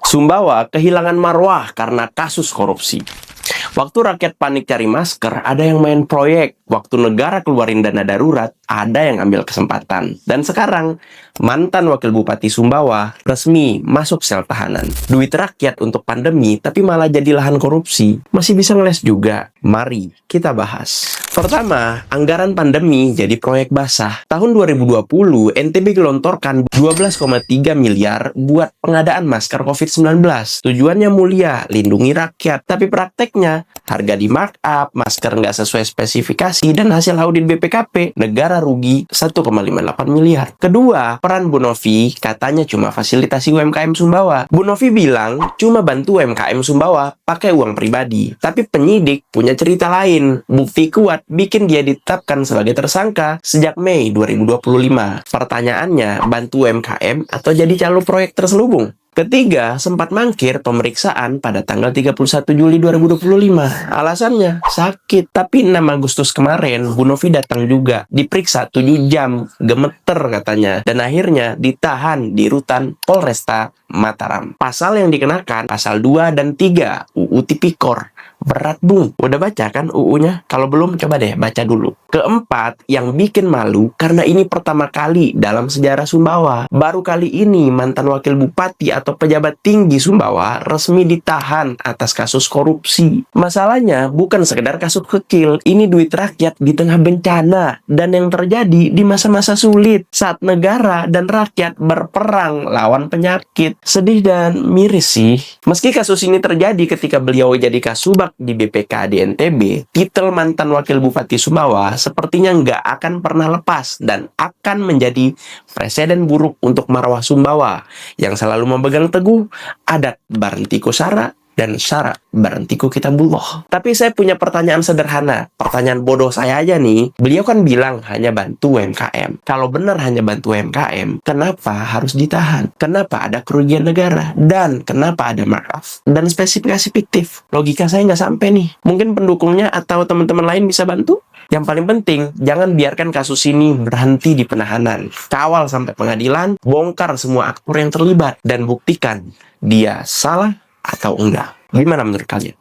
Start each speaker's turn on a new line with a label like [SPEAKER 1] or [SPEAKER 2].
[SPEAKER 1] Sumbawa kehilangan marwah karena kasus korupsi. Waktu rakyat panik cari masker, ada yang main proyek. Waktu negara keluarin dana darurat, ada yang ambil kesempatan. Dan sekarang, mantan wakil bupati Sumbawa resmi masuk sel tahanan. Duit rakyat untuk pandemi, tapi malah jadi lahan korupsi. Masih bisa ngeles juga. Mari kita bahas. Pertama, anggaran pandemi jadi proyek basah. Tahun 2020, NTB gelontorkan 12,3 miliar buat pengadaan masker COVID-19. Tujuannya mulia, lindungi rakyat. Tapi prakteknya, harga di markup, masker nggak sesuai spesifikasi, dan hasil audit BPKP, negara rugi 1,58 miliar. Kedua, peran Bu Novi katanya cuma fasilitasi UMKM Sumbawa. Bu Novi bilang cuma bantu UMKM Sumbawa pakai uang pribadi. Tapi penyidik punya cerita lain. Bukti kuat bikin dia ditetapkan sebagai tersangka sejak Mei 2025. Pertanyaannya, bantu UMKM atau jadi calon proyek terselubung? Ketiga, sempat mangkir pemeriksaan pada tanggal 31 Juli 2025. Alasannya, sakit. Tapi 6 Agustus kemarin, Bu Novi datang juga. Diperiksa 7 jam, gemeter katanya. Dan akhirnya ditahan di rutan Polresta Mataram. Pasal yang dikenakan, pasal 2 dan 3, UU Tipikor. Berat, Bung. Udah baca kan UU-nya? Kalau belum, coba deh baca dulu. Keempat, yang bikin malu karena ini pertama kali dalam sejarah Sumbawa. Baru kali ini mantan wakil bupati atau pejabat tinggi Sumbawa resmi ditahan atas kasus korupsi. Masalahnya bukan sekedar kasus kecil, ini duit rakyat di tengah bencana. Dan yang terjadi di masa-masa sulit saat negara dan rakyat berperang lawan penyakit. Sedih dan miris sih. Meski kasus ini terjadi ketika beliau jadi kasubag di BPK di NTB, titel mantan wakil bupati Sumbawa sepertinya nggak akan pernah lepas dan akan menjadi presiden buruk untuk marwah Sumbawa yang selalu memegang teguh adat Barentiku Sara dan Syara Barentiku Kitabullah. Tapi saya punya pertanyaan sederhana, pertanyaan bodoh saya aja nih. Beliau kan bilang hanya bantu UMKM. Kalau benar hanya bantu UMKM, kenapa harus ditahan? Kenapa ada kerugian negara? Dan kenapa ada markup dan spesifikasi fiktif? Logika saya nggak sampai nih. Mungkin pendukungnya atau teman-teman lain bisa bantu? Yang paling penting, jangan biarkan kasus ini berhenti di penahanan. Kawal sampai pengadilan, bongkar semua aktor yang terlibat, dan buktikan dia salah atau enggak. Gimana menurut kalian?